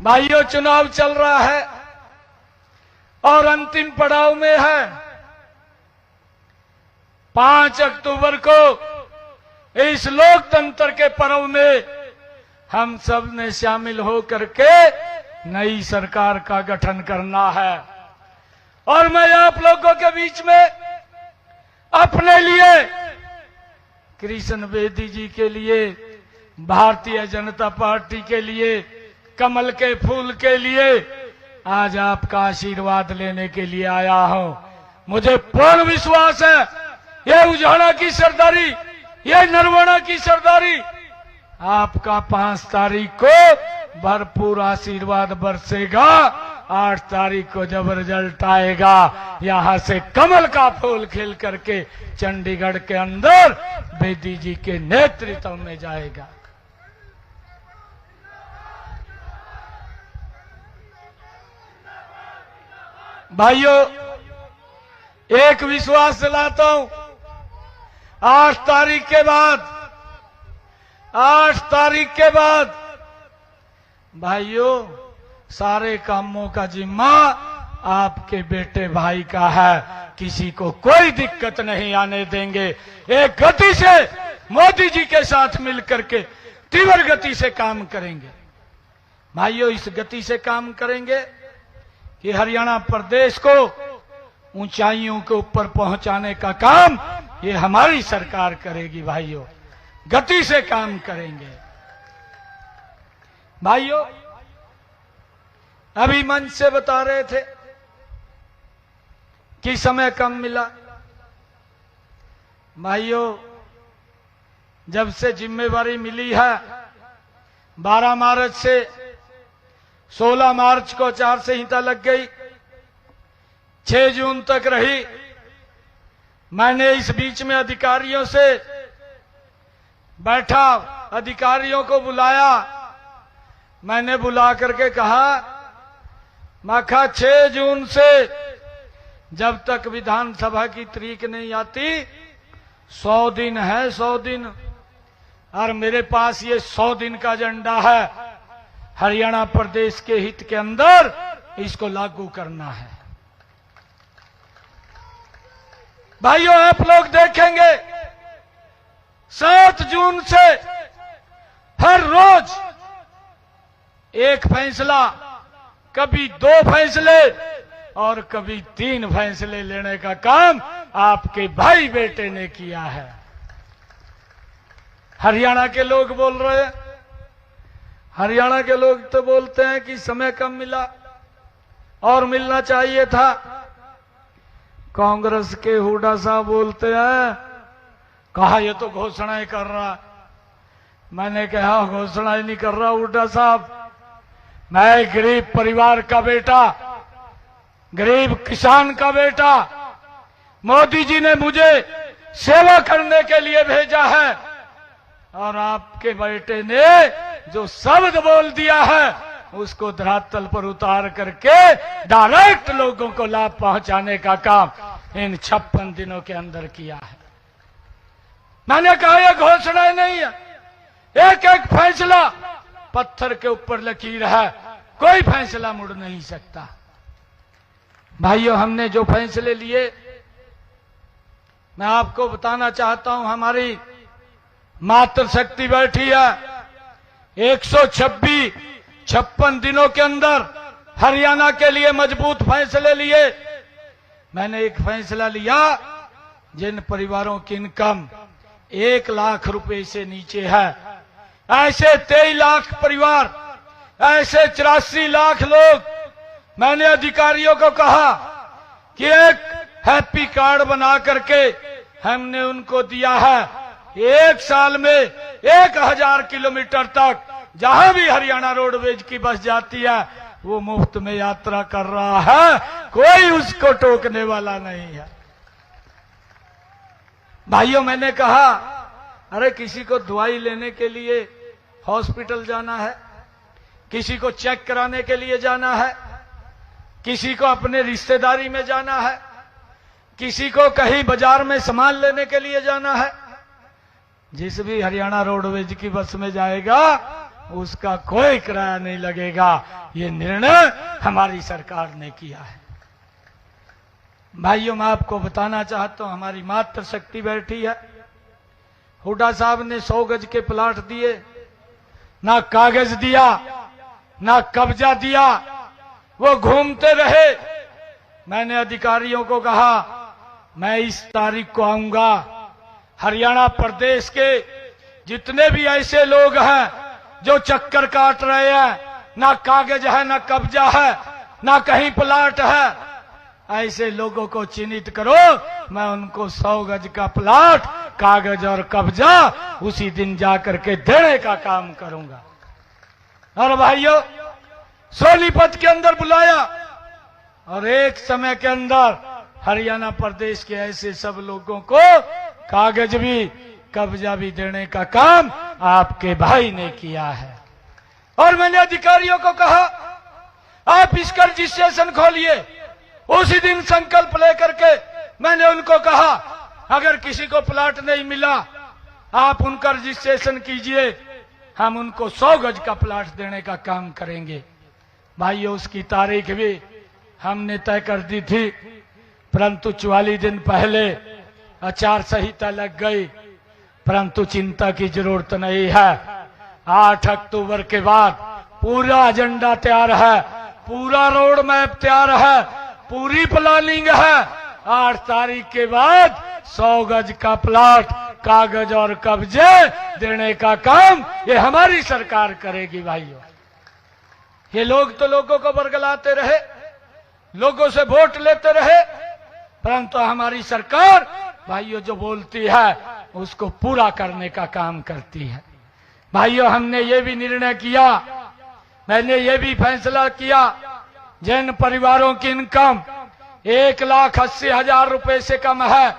भाइयों, चुनाव चल रहा है और अंतिम पड़ाव में है। 5 अक्टूबर को इस लोकतंत्र के पर्व में हम सब ने शामिल हो करके नई सरकार का गठन करना है। और मैं आप लोगों के बीच में अपने लिए, कृष्ण बेदी जी के लिए, भारतीय जनता पार्टी के लिए, कमल के फूल के लिए आज आपका आशीर्वाद लेने के लिए आया हूं। मुझे पूर्ण विश्वास है ये उजाड़ा की सरदारी, ये नरवाना की सरदारी आपका 5 तारीख को भरपूर आशीर्वाद बरसेगा। 8 तारीख को जब रिजल्ट आएगा, यहां से कमल का फूल खिल करके चंडीगढ़ के अंदर बेदी जी के नेतृत्व में जाएगा। भाइयों, एक विश्वास दिलाता हूं, 8 तारीख के बाद भाइयों सारे कामों का जिम्मा आपके बेटे भाई का है। किसी को कोई दिक्कत नहीं आने देंगे। एक गति से मोदी जी के साथ मिलकर के तीव्र गति से काम करेंगे। भाइयों, इस गति से काम करेंगे कि हरियाणा प्रदेश को ऊंचाइयों के ऊपर पहुंचाने का काम ये हमारी सरकार करेगी। भाइयों, गति से काम करेंगे। भाइयों, अभी मंच से बता रहे थे कि समय कम मिला। भाइयों, जब से जिम्मेवारी मिली है, 12 मार्च से 16 मार्च को आचार संहिता लग गई, 6 जून तक रही। मैंने इस बीच में अधिकारियों से बैठा, अधिकारियों को बुलाया। मैंने बुला करके कहा, मैं 6 जून से जब तक विधानसभा की तारीख नहीं आती 100 दिन है, 100 दिन, और मेरे पास ये 100 दिन का एजेंडा है। हरियाणा प्रदेश के हित के अंदर इसको लागू करना है। भाइयों, आप लोग देखेंगे 7 जून से हर रोज एक फैसला, कभी 2 फैसले और कभी 3 फैसले लेने का काम आपके भाई बेटे ने किया है। हरियाणा के लोग बोल रहे हैं, हरियाणा के लोग तो बोलते हैं कि समय कम मिला और मिलना चाहिए था। कांग्रेस के हुड्डा साहब बोलते हैं, कहा ये तो घोषणाएं कर रहा। मैंने कहा घोषणाएं नहीं कर रहा हुड्डा साहब, मैं गरीब परिवार का बेटा, गरीब किसान का बेटा, मोदी जी ने मुझे सेवा करने के लिए भेजा है। और आपके बेटे ने जो शब्द बोल दिया है उसको धरातल पर उतार करके डायरेक्ट लोगों को लाभ पहुंचाने का काम इन 56 दिनों के अंदर किया है। मैंने कहा यह घोषणा नहीं है, एक एक फैसला पत्थर के ऊपर लकीर है, कोई फैसला मुड़ नहीं सकता। भाइयों, हमने जो फैसले लिए, मैं आपको बताना चाहता हूं, हमारी मातृशक्ति बैठी है। 156 दिनों के अंदर हरियाणा के लिए मजबूत फैसले लिए। मैंने एक फैसला लिया, जिन परिवारों की इनकम 1 लाख रुपए से नीचे है, ऐसे 23 लाख परिवार, ऐसे 84 लाख लोग, मैंने अधिकारियों को कहा कि एक हैप्पी कार्ड बना करके हमने उनको दिया है। 1 साल में 1000 किलोमीटर तक जहां भी हरियाणा रोडवेज की बस जाती है वो मुफ्त में यात्रा कर रहा है, कोई उसको टोकने वाला नहीं है। भाइयों, मैंने कहा अरे किसी को दवाई लेने के लिए हॉस्पिटल जाना है, किसी को चेक कराने के लिए जाना है, किसी को अपने रिश्तेदारी में जाना है, किसी को कहीं बाजार में सामान लेने के लिए जाना है, जिस भी हरियाणा रोडवेज की बस में जाएगा उसका कोई किराया नहीं लगेगा। ये निर्णय हमारी सरकार ने किया है। भाइयों, मैं आपको बताना चाहता हूं, हमारी मातृ शक्ति बैठी है। हुड्डा साहब ने 100 गज के प्लाट दिए, ना कागज दिया, ना कब्जा दिया, वो घूमते रहे। मैंने अधिकारियों को कहा मैं इस तारीख को आऊंगा, हरियाणा प्रदेश के जितने भी ऐसे लोग हैं जो चक्कर काट रहे हैं, ना कागज है, ना कब्जा है, ना कहीं प्लाट है, ऐसे लोगों को चिन्हित करो। मैं उनको 100 गज का प्लाट, कागज और कब्जा उसी दिन जाकर के देने का काम करूंगा। और भाइयों, सोनीपत के अंदर बुलाया और एक समय के अंदर हरियाणा प्रदेश के ऐसे सब लोगों को कागज भी, कब्जा भी देने का काम आपके भाई ने किया है। और मैंने अधिकारियों को कहा आप इसका रजिस्ट्रेशन खोलिए। उसी दिन संकल्प लेकर के मैंने उनको कहा अगर किसी को प्लाट नहीं मिला आप उनका रजिस्ट्रेशन कीजिए, हम उनको 100 गज का प्लाट देने का काम करेंगे। भाइयों, उसकी तारीख भी हमने तय कर दी थी, परंतु 44 दिन पहले आचार संहिता लग गई। परंतु चिंता की जरूरत नहीं है। 8 अक्टूबर के बाद पूरा एजेंडा तैयार है, पूरा रोड मैप तैयार है, पूरी प्लानिंग है। 8 तारीख के बाद 100 गज का प्लाट, कागज और कब्जे देने का काम ये हमारी सरकार करेगी। भाइयों, ये लोग तो लोगों को बरगलाते रहे, लोगों से वोट लेते रहे, परंतु हमारी सरकार भाइयों जो बोलती है उसको पूरा करने का काम करती है। भाइयों, हमने ये भी निर्णय किया, मैंने ये भी फैसला किया, जिन परिवारों की इनकम 1,80,000 रुपए से कम है,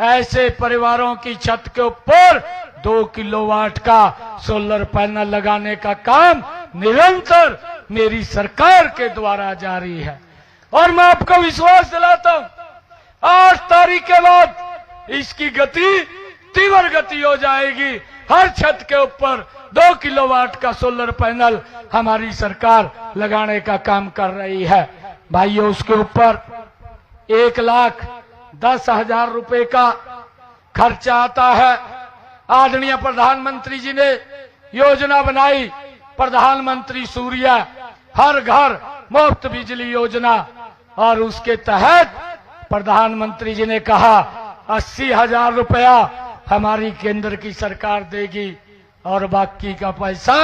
ऐसे परिवारों की छत के ऊपर 2 किलोवाट का सोलर पैनल लगाने का काम निरंतर मेरी सरकार के द्वारा जारी है। और मैं आपको विश्वास दिलाता हूं 8 तारीख के बाद इसकी गति तीव्र गति हो जाएगी। हर छत के ऊपर 2 किलोवाट का सोलर पैनल हमारी सरकार लगाने का काम कर रही है। भाइयों, उसके ऊपर 1,10,000 रुपए का खर्चा आता है। आदरणीय प्रधानमंत्री जी ने योजना बनाई, प्रधानमंत्री सूर्य हर घर मुफ्त बिजली योजना, और उसके तहत प्रधानमंत्री जी ने कहा 80,000 रुपया हमारी केंद्र की सरकार देगी और बाकी का पैसा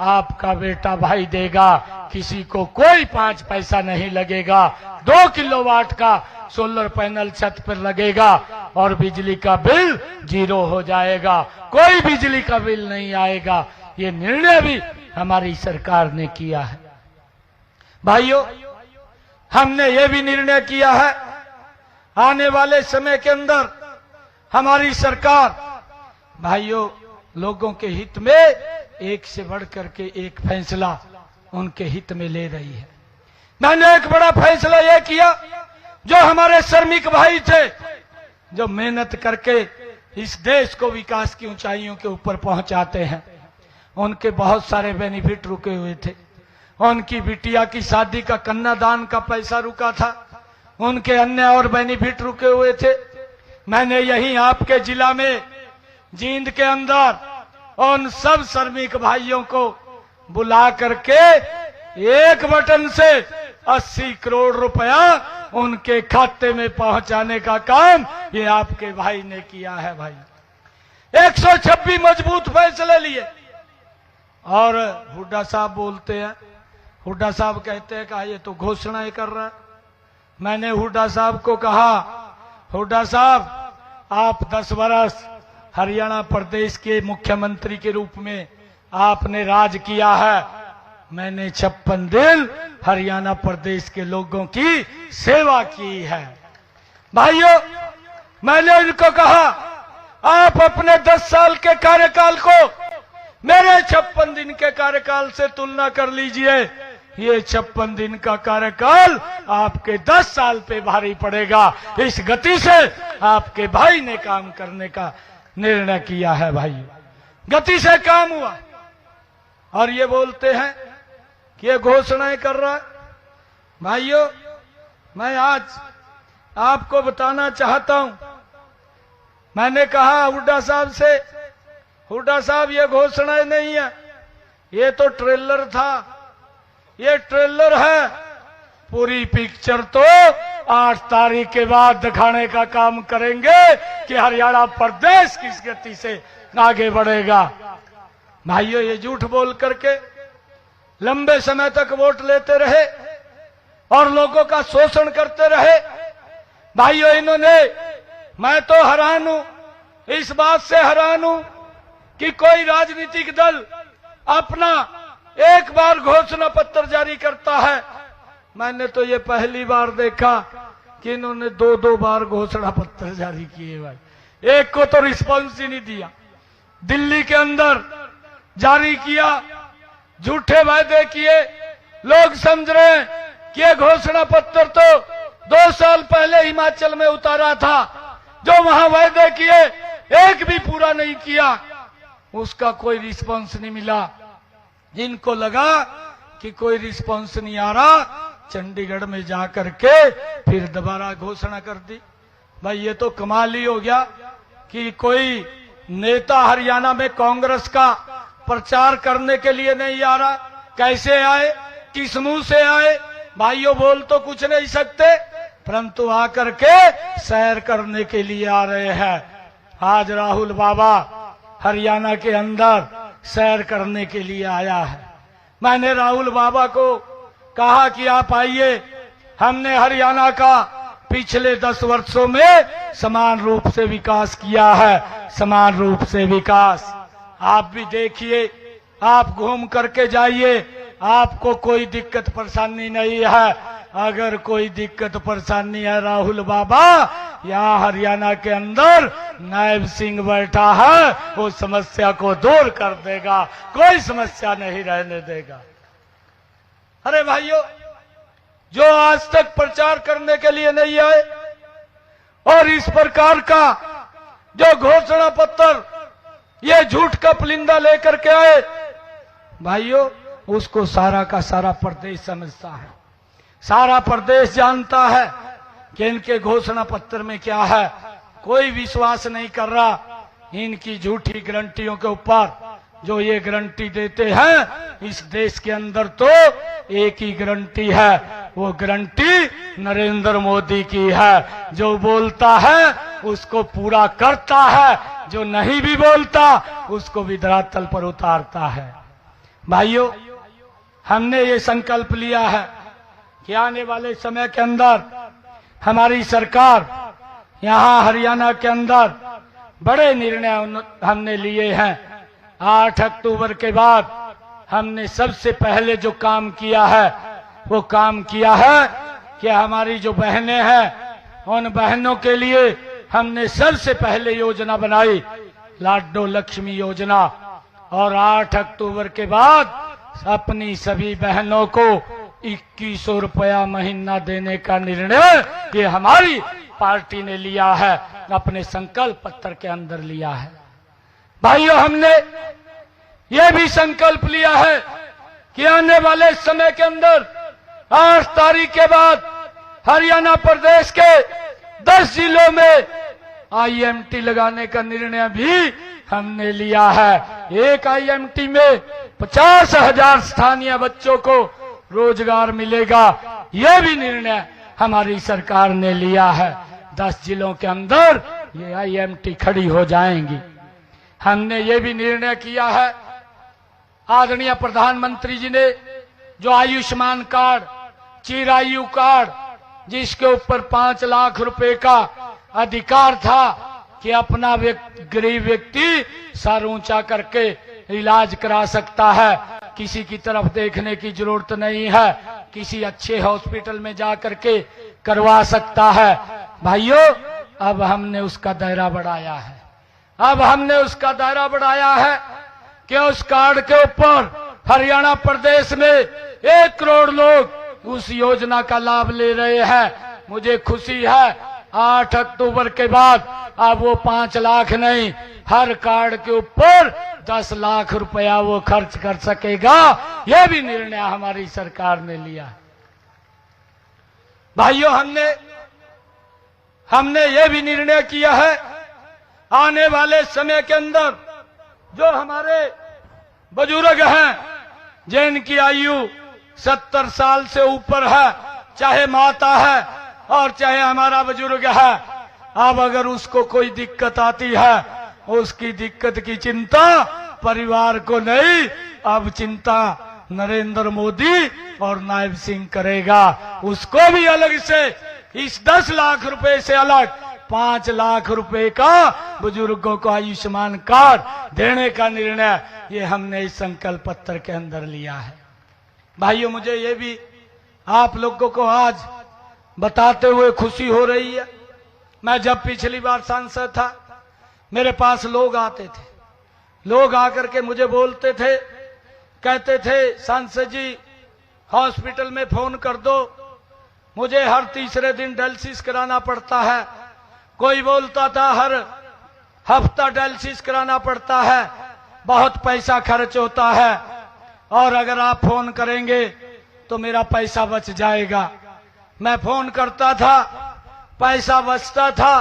आपका बेटा भाई देगा। किसी को कोई 5 पैसा नहीं लगेगा। 2 किलोवाट का सोलर पैनल छत पर लगेगा और बिजली का बिल 0 हो जाएगा, कोई बिजली का बिल नहीं आएगा। ये निर्णय भी हमारी सरकार ने किया है। भाइयों, हमने ये भी निर्णय किया है आने वाले समय के अंदर हमारी सरकार भाइयों लोगों के हित में एक से बढ़कर के एक फैसला उनके हित में ले रही है। मैंने एक बड़ा फैसला यह किया, जो हमारे श्रमिक भाई थे, जो मेहनत करके इस देश को विकास की ऊंचाइयों के ऊपर पहुंचाते हैं, उनके बहुत सारे बेनिफिट रुके हुए थे। उनकी बिटिया की शादी का कन्यादान का पैसा रुका था, उनके अन्य और बेनिफिट रुके हुए थे। मैंने यही आपके जिला में जींद के अंदर उन सब श्रमिक भाइयों को बुला करके एक बटन से 80 करोड़ रुपया उनके खाते में पहुंचाने का काम ये आपके भाई ने किया है। भाई 126 मजबूत फैसले लिए। और हुड्डा साहब बोलते हैं, हुड्डा साहब कहते हैं कि ये तो घोषणाएं कर रहा है। मैंने हुड्डा साहब को कहा, हुड्डा साहब आप 10 वर्ष हरियाणा प्रदेश के मुख्यमंत्री के रूप में आपने राज किया है, मैंने 56 दिन हरियाणा प्रदेश के लोगों की सेवा की है। भाइयों, मैंने उनको कहा आप अपने 10 साल के कार्यकाल को मेरे 56 दिन के कार्यकाल से तुलना कर लीजिए। ये 56 दिन का कार्यकाल आपके 10 साल पे भारी पड़ेगा। इस गति से आपके भाई ने काम करने का निर्णय किया है। भाई गति से काम हुआ। और ये बोलते हैं कि ये घोषणाएं कर रहा है। भाइयों, मैं आज आपको बताना चाहता हूं, मैंने कहा हुड्डा साहब से, हुड्डा साहब ये घोषणाएं नहीं है, ये तो ट्रेलर था, ये ट्रेलर है, पूरी पिक्चर तो 8 तारीख के बाद दिखाने का काम करेंगे कि हरियाणा प्रदेश किस गति से आगे बढ़ेगा। भाइयों, ये झूठ बोल करके लंबे समय तक वोट लेते रहे और लोगों का शोषण करते रहे। भाइयों, इन्होंने, मैं तो हैरान हूं, इस बात से हैरान हूं कि कोई राजनीतिक दल अपना एक बार घोषणा पत्र जारी करता है। मैंने तो ये पहली बार देखा कि इन्होंने 2-2 बार घोषणा पत्र जारी किए। भाई, एक को तो रिस्पॉन्स ही नहीं दिया, दिल्ली के अंदर जारी किया, झूठे वायदे किए। लोग समझ रहे हैं कि ये घोषणा पत्र तो 2 साल पहले हिमाचल में उतारा था, जो वहां वायदे किए एक भी पूरा नहीं किया, उसका कोई रिस्पॉन्स नहीं मिला। जिनको लगा कि कोई रिस्पॉन्स नहीं आ रहा, चंडीगढ़ में जाकर के फिर दोबारा घोषणा कर दी। भाई, ये तो कमाल ही हो गया कि कोई नेता हरियाणा में कांग्रेस का प्रचार करने के लिए नहीं आ रहा। कैसे आए, किस मुंह से आए? भाइयों, बोल तो कुछ नहीं सकते, परंतु आकर के सैर करने के लिए आ रहे हैं। आज राहुल बाबा हरियाणा के अंदर सैर करने के लिए आया है। मैंने राहुल बाबा को कहा कि आप आइए, हमने हरियाणा का पिछले 10 वर्षों में समान रूप से विकास किया है, समान रूप से विकास। आप भी देखिए, आप घूम करके जाइए, आपको कोई दिक्कत परेशानी नहीं है। अगर कोई दिक्कत परेशानी है राहुल बाबा, यहाँ हरियाणा के अंदर नायब सिंह बैठा है, वो समस्या को दूर कर देगा, कोई समस्या नहीं रहने देगा। अरे भाइयों, जो आज तक प्रचार करने के लिए नहीं आए और इस प्रकार का जो घोषणा पत्र, ये झूठ का पुलिंदा लेकर के आए, भाइयों, उसको सारा का सारा प्रदेश समझता है, सारा प्रदेश जानता है कि इनके घोषणा पत्र में क्या है। कोई विश्वास नहीं कर रहा इनकी झूठी गारंटियों के ऊपर। जो ये गारंटी देते हैं, इस देश के अंदर तो एक ही गारंटी है, वो गारंटी नरेंद्र मोदी की है। जो बोलता है उसको पूरा करता है, जो नहीं भी बोलता उसको भी धरातल पर उतारता है। भाइयों, हमने ये संकल्प लिया है कि आने वाले समय के अंदर हमारी सरकार यहाँ हरियाणा के अंदर बड़े निर्णय हमने लिए हैं। 8 अक्टूबर के बाद हमने सबसे पहले जो काम किया है, वो काम किया है कि हमारी जो बहनें हैं, उन बहनों के लिए हमने सबसे पहले योजना बनाई, लाडो लक्ष्मी योजना। और 8 अक्टूबर के बाद अपनी सभी बहनों को 2100 रुपया महीना देने का निर्णय ये हमारी पार्टी ने लिया है, अपने संकल्प पत्र के अंदर लिया है। भाइयों, हमने ये भी संकल्प लिया है कि आने वाले समय के अंदर 8 तारीख के बाद हरियाणा प्रदेश के 10 जिलों में IMT लगाने का निर्णय भी हमने लिया है। एक IMT में 50,000 स्थानीय बच्चों को रोजगार मिलेगा, यह भी निर्णय हमारी सरकार ने लिया है। 10 जिलों के अंदर ये IMT खड़ी हो जाएंगी। हमने ये भी निर्णय किया है, आदरणीय प्रधानमंत्री जी ने जो आयुष्मान कार्ड, चिरायु कार्ड, जिसके ऊपर 5 लाख रुपए का अधिकार था कि अपना गरीब व्यक्ति सर ऊंचा करके इलाज करा सकता है, किसी की तरफ देखने की जरूरत नहीं है, किसी अच्छे हॉस्पिटल में जा करके करवा सकता है। भाइयों, अब हमने उसका दायरा बढ़ाया है, अब हमने उसका दायरा बढ़ाया है कि उस कार्ड के ऊपर हरियाणा प्रदेश में 1 करोड़ लोग उस योजना का लाभ ले रहे हैं। मुझे खुशी है 8 अक्टूबर के बाद अब वो 5 लाख नहीं, हर कार्ड के ऊपर 10 लाख रुपया वो खर्च कर सकेगा। यह भी निर्णय हमारी सरकार ने लिया है। भाइयों, हमने ये भी निर्णय किया है, आने वाले समय के अंदर जो हमारे बुजुर्ग हैं जिनकी आयु 70 साल से ऊपर है, चाहे माता है और चाहे हमारा बुजुर्ग है, अब अगर उसको कोई दिक्कत आती है, उसकी दिक्कत की चिंता परिवार को नहीं, अब चिंता नरेंद्र मोदी और नायब सिंह करेगा। उसको भी अलग से इस 10 लाख रुपए से अलग 5 लाख रुपए का बुजुर्गों को आयुष्मान कार्ड देने का निर्णय ये हमने इस संकल्प पत्र के अंदर लिया है। भाइयों, मुझे ये भी आप लोगों को आज बताते हुए खुशी हो रही है। मैं जब पिछली बार सांसद था, मेरे पास लोग आते थे, लोग आकर के मुझे बोलते थे, कहते थे सांसद जी हॉस्पिटल में फोन कर दो, मुझे हर तीसरे दिन डायलिसिस कराना पड़ता है। कोई बोलता था हर हफ्ता डायलिसिस कराना पड़ता है, बहुत पैसा खर्च होता है, और अगर आप फोन करेंगे तो मेरा पैसा बच जाएगा। मैं फोन करता था, पैसा बचता था,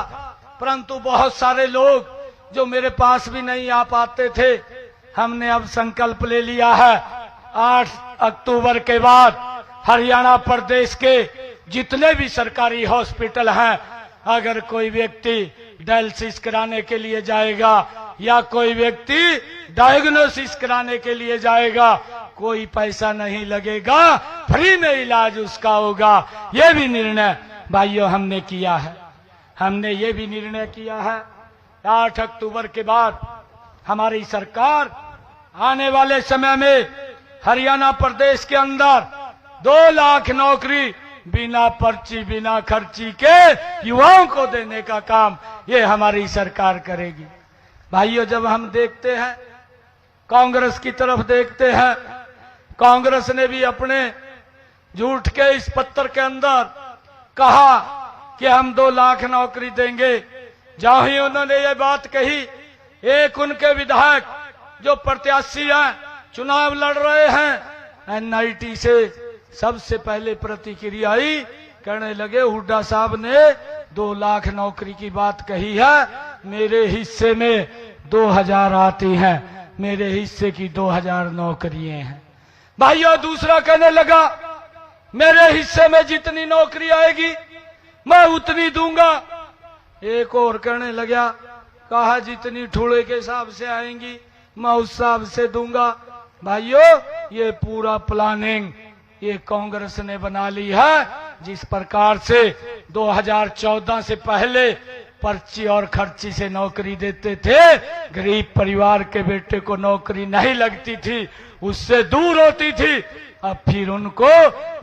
परंतु बहुत सारे लोग जो मेरे पास भी नहीं आ पाते थे। हमने अब संकल्प ले लिया है, 8 अक्टूबर के बाद हरियाणा प्रदेश के जितने भी सरकारी हॉस्पिटल हैं, अगर कोई व्यक्ति डायलिसिस कराने के लिए जाएगा या कोई व्यक्ति डायग्नोसिस कराने के लिए जाएगा, कोई पैसा नहीं लगेगा, फ्री में इलाज उसका होगा। ये भी निर्णय भाइयों हमने किया है। हमने ये भी निर्णय किया है, 8 अक्टूबर के बाद हमारी सरकार आने वाले समय में हरियाणा प्रदेश के अंदर 2 लाख नौकरी बिना पर्ची बिना खर्ची के युवाओं को देने का काम ये हमारी सरकार करेगी। भाइयों, जब हम देखते हैं, कांग्रेस की तरफ देखते हैं, कांग्रेस ने भी अपने झूठ के इस पत्र के अंदर कहा कि हम 2 लाख नौकरी देंगे। जहां ही उन्होंने ये बात कही, एक उनके विधायक जो प्रत्याशी हैं, चुनाव लड़ रहे हैं, एनआईटी से सबसे पहले प्रतिक्रिया आई, कहने लगे हुड्डा साहब ने 2 लाख नौकरी की बात कही है, मेरे हिस्से में 2000 आती हैं, मेरे हिस्से की 2000 नौकरियां हैं। भाइयों, दूसरा कहने लगा मेरे हिस्से में जितनी नौकरी आएगी मैं उतनी दूंगा। एक और कहने लगा, कहा जितनी ठूले के हिसाब से आएंगी मैं उस हिसाब से दूंगा। भाइयों, ये पूरा प्लानिंग ये कांग्रेस ने बना ली है। जिस प्रकार से 2014 से पहले पर्ची और खर्ची से नौकरी देते थे, गरीब परिवार के बेटे को नौकरी नहीं लगती थी, उससे दूर होती थी, अब फिर उनको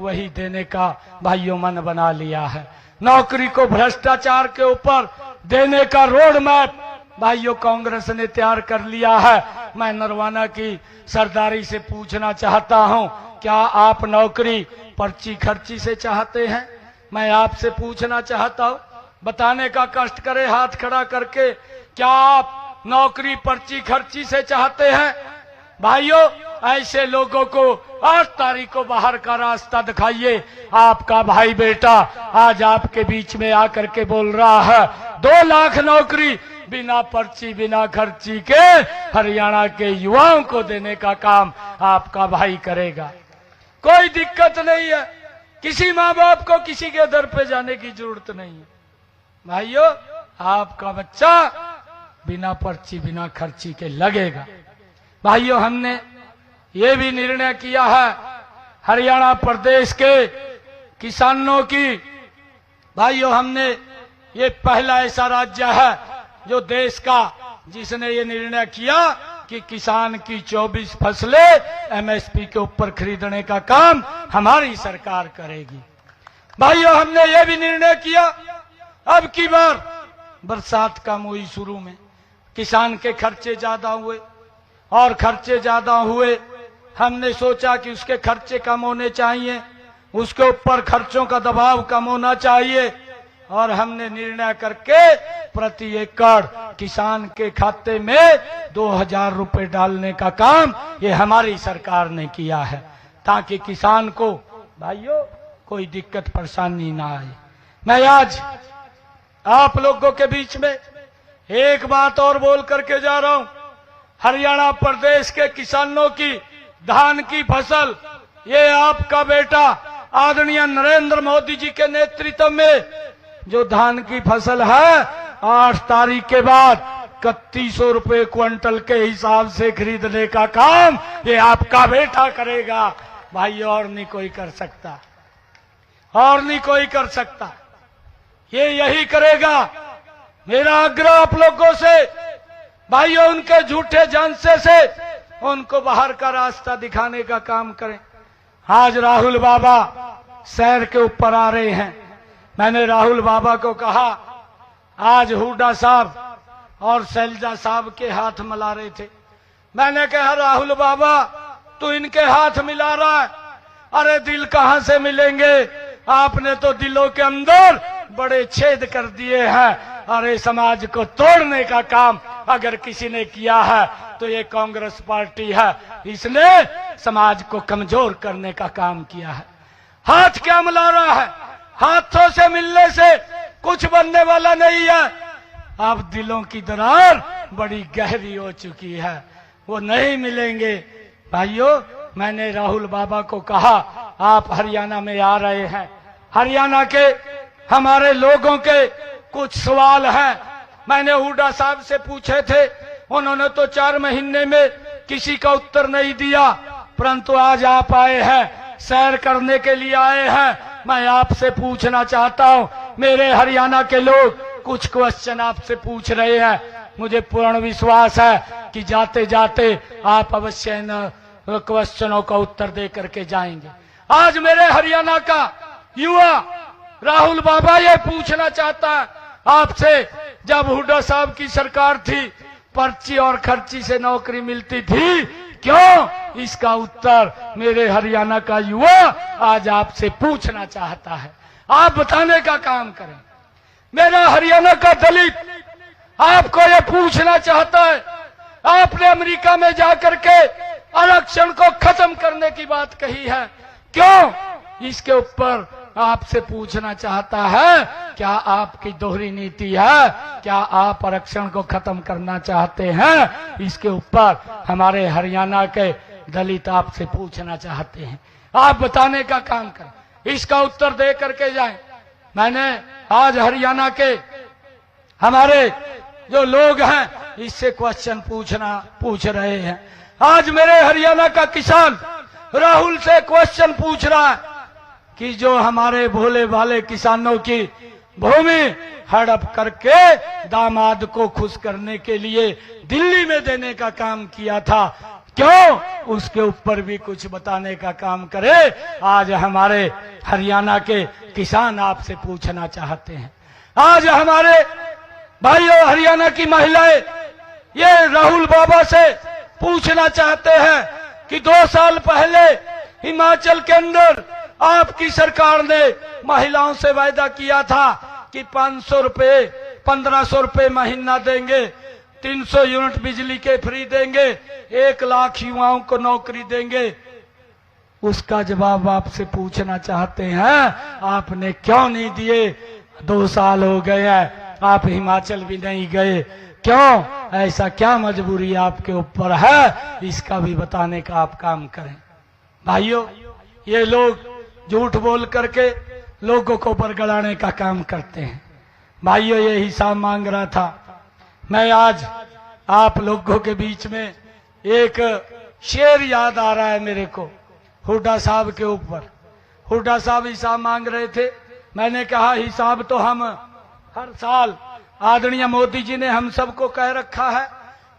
वही देने का भाइयों मन बना लिया है। नौकरी को भ्रष्टाचार के ऊपर देने का रोड मैप भाइयों कांग्रेस ने तैयार कर लिया है। मैं नरवाना की सरदारी से पूछना चाहता हूं, क्या आप नौकरी पर्ची खर्ची से चाहते हैं? मैं आपसे पूछना चाहता हूं, बताने का कष्ट करें हाथ खड़ा करके, क्या आप नौकरी पर्ची खर्ची से चाहते हैं? भाइयों, ऐसे लोगों को 8 तारीख को बाहर का रास्ता दिखाइए। आपका भाई बेटा आज आपके बीच में आकर के बोल रहा है 2 लाख नौकरी बिना पर्ची बिना खर्ची के हरियाणा के युवाओं को देने का काम आपका भाई करेगा। कोई दिक्कत नहीं है, किसी माँ बाप को किसी के दर पे जाने की जरूरत नहीं है। भाइयों, आपका बच्चा बिना पर्ची बिना खर्ची के लगेगा। भाइयों, हमने ये भी निर्णय किया है हरियाणा प्रदेश के किसानों की। भाइयों, हमने ये पहला ऐसा राज्य है जो देश का जिसने ये निर्णय किया कि किसान की 24 फसलें एमएसपी के ऊपर खरीदने का काम हमारी सरकार करेगी। भाइयों, हमने ये भी निर्णय किया, अब की बार बरसात कम हुई, शुरू में किसान के खर्चे ज्यादा हुए और खर्चे ज्यादा हुए, हमने सोचा कि उसके खर्चे कम होने चाहिए, उसके ऊपर खर्चों का दबाव कम होना चाहिए। और हमने निर्णय करके प्रति एकड़ किसान के खाते में 2000 रुपए डालने का काम ये हमारी सरकार ने किया है, ताकि किसान को भाइयों कोई दिक्कत परेशानी ना आए। मैं आज आप लोगों के बीच में एक बात और बोल करके जा रहा हूं। हरियाणा प्रदेश के किसानों की धान की फसल, ये आपका बेटा आदरणीय नरेंद्र मोदी जी के नेतृत्व में जो धान की फसल है 8 तारीख के बाद 3100 रुपए क्विंटल के हिसाब से खरीदने का काम ये आपका बेटा करेगा भाई, और नहीं कोई कर सकता, और नहीं कोई कर सकता, ये यही करेगा। मेरा आग्रह आप लोगों से भाइयों, उनके झूठे झांसे से उनको बाहर का रास्ता दिखाने का काम करें। आज राहुल बाबा शहर के ऊपर आ रहे हैं। मैंने राहुल बाबा को कहा, आज हुड्डा साहब और शैलजा साहब के हाथ मिला रहे थे। मैंने कहा राहुल बाबा तू इनके हाथ मिला रहा है, अरे दिल कहां से मिलेंगे, आपने तो दिलों के अंदर बड़े छेद कर दिए हैं। अरे समाज को तोड़ने का काम अगर किसी ने किया है तो ये कांग्रेस पार्टी है, इसने समाज को कमजोर करने का काम किया है। हाथ क्या मिला रहा है, हाथों से मिलने से कुछ बनने वाला नहीं है। अब दिलों की दरार बड़ी गहरी हो चुकी है, वो नहीं मिलेंगे। भाइयों, मैंने राहुल बाबा को कहा आप हरियाणा में आ रहे हैं, हरियाणा के हमारे लोगों के कुछ सवाल हैं। मैंने हुड्डा साहब से पूछे थे, उन्होंने तो 4 महीने में किसी का उत्तर नहीं दिया, परंतु आज आप आए हैं, सैर करने के लिए आए हैं। मैं आपसे पूछना चाहता हूं, मेरे हरियाणा के लोग कुछ क्वेश्चन आपसे पूछ रहे हैं। मुझे पूर्ण विश्वास है कि जाते जाते आप अवश्य इन क्वेश्चनों का उत्तर दे करके जाएंगे। आज मेरे हरियाणा का युवा राहुल बाबा ये पूछना चाहता है आपसे, जब हुड्डा साहब की सरकार थी पर्ची और खर्ची से नौकरी मिलती थी, क्यों? इसका उत्तर मेरे हरियाणा का युवा आज आपसे पूछना चाहता है। आप बताने का काम करें। मेरा हरियाणा का दलित आपको ये पूछना चाहता है, आपने अमेरिका में जाकर के आरक्षण को खत्म करने की बात कही है, क्यों? इसके ऊपर आपसे पूछना चाहता है, क्या आपकी दोहरी नीति है? क्या आप आरक्षण को खत्म करना चाहते हैं? इसके ऊपर हमारे हरियाणा के दलित आपसे पूछना चाहते हैं। आप बताने का काम करें, इसका उत्तर दे करके जाएं। मैंने आज हरियाणा के हमारे जो लोग हैं इससे क्वेश्चन पूछ रहे हैं। आज मेरे हरियाणा का किसान राहुल से क्वेश्चन पूछ रहा है कि जो हमारे भोले भाले किसानों की भूमि हड़प करके दामाद को खुश करने के लिए दिल्ली में देने का काम किया था, क्यों? उसके ऊपर भी कुछ बताने का काम करे। आज हमारे हरियाणा के किसान आपसे पूछना चाहते हैं। आज हमारे भाइयों हरियाणा की महिलाएं ये राहुल बाबा से पूछना चाहते हैं कि 2 साल पहले हिमाचल के अंदर आपकी सरकार ने महिलाओं से वायदा किया था कि 500 रुपए 1500 रुपए महीना देंगे, 300 यूनिट बिजली के फ्री देंगे, 1 लाख युवाओं को नौकरी देंगे। उसका जवाब आपसे पूछना चाहते हैं, आपने क्यों नहीं दिए? 2 साल हो गए हैं, आप हिमाचल भी नहीं गए, क्यों? ऐसा क्या मजबूरी आपके ऊपर है? इसका भी बताने का आप काम करें। भाइयों, ये लोग झूठ बोल करके लोगों को बरगलाने का काम करते हैं। भाइयों, ये हिसाब मांग रहा था। मैं आज आप लोगों के बीच में एक शेर याद आ रहा है मेरे को, हुड्डा साहब के ऊपर। हुड्डा साहब हिसाब मांग रहे थे। मैंने कहा हिसाब तो हम हर साल आदरणीय मोदी जी ने हम सबको कह रखा है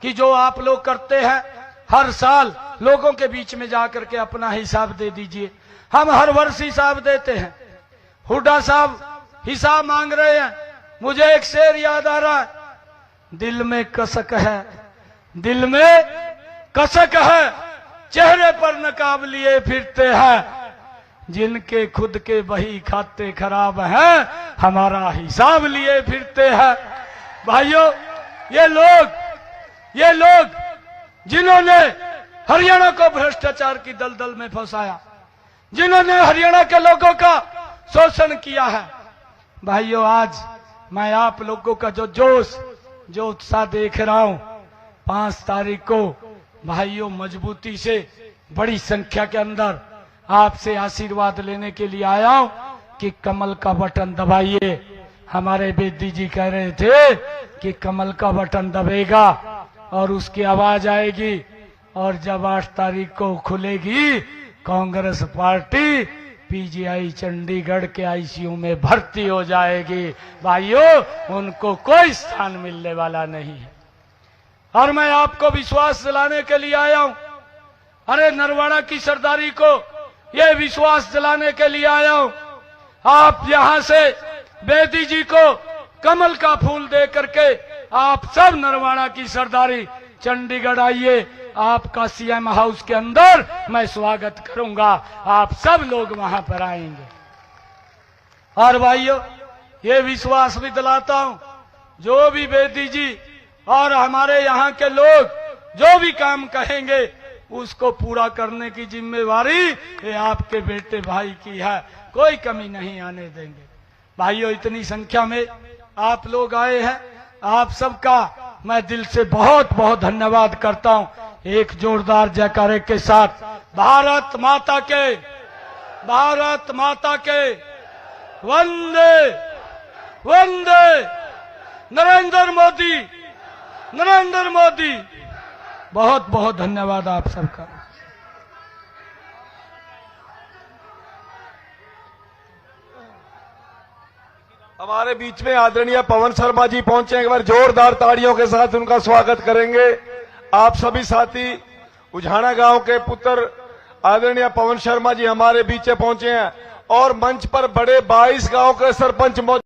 कि जो आप लोग करते हैं हर साल लोगों के बीच में जाकर के अपना हिसाब दे दीजिए। हम हर वर्ष हिसाब देते हैं। हुड्डा साहब हिसाब मांग रहे हैं। मुझे एक शेर याद आ रहा है, दिल में कसक है, दिल में कसक है, चेहरे पर नकाब लिए फिरते हैं, जिनके खुद के बही खाते खराब हैं, हमारा हिसाब लिए फिरते हैं। भाइयों, ये लोग जिन्होंने हरियाणा को भ्रष्टाचार की दलदल में फंसाया, जिन्होंने हरियाणा के लोगों का शोषण किया है, भाइयों, आज मैं आप लोगों का जो उत्साह देख रहा हूं, 5 तारीख को भाइयों मजबूती से बड़ी संख्या के अंदर आपसे आशीर्वाद लेने के लिए आया हूं कि कमल का बटन दबाइए। हमारे बेदी जी कह रहे थे कि कमल का बटन दबेगा और उसकी आवाज आएगी, और जब 8 तारीख को खुलेगी कांग्रेस पार्टी पीजीआई चंडीगढ़ के आईसीयू में भर्ती हो जाएगी। भाइयों, उनको कोई स्थान मिलने वाला नहीं है। और मैं आपको विश्वास दिलाने के लिए आया हूं, अरे नरवाड़ा की सरदारी को ये विश्वास दिलाने के लिए आया हूं, आप यहां से बेदी जी को कमल का फूल दे करके आप सब नरवाड़ा की सरदारी चंडीगढ़ आइए। आपका सीएम हाउस के अंदर मैं स्वागत करूंगा, आप सब लोग वहां पर आएंगे। और भाइयों, ये विश्वास भी दिलाता हूं, जो भी बेदी जी और हमारे यहाँ के लोग जो भी काम कहेंगे उसको पूरा करने की जिम्मेवारी ये आपके बेटे भाई की है, कोई कमी नहीं आने देंगे। भाइयों, इतनी संख्या में आप लोग आए हैं, आप सबका मैं दिल से बहुत बहुत धन्यवाद करता हूं। एक जोरदार जयकारे के साथ भारत माता के वंदे वंदे नरेंद्र मोदी। बहुत बहुत धन्यवाद आप सबका। हमारे बीच में आदरणीय पवन शर्मा जी पहुंचे, एक बार जोरदार ताड़ियों के साथ उनका स्वागत करेंगे। आप सभी साथी, उझाना गांव के पुत्र आदरणीय पवन शर्मा जी हमारे बीच पहुंचे हैं और मंच पर बड़े 22 गांव के सरपंच मौजूद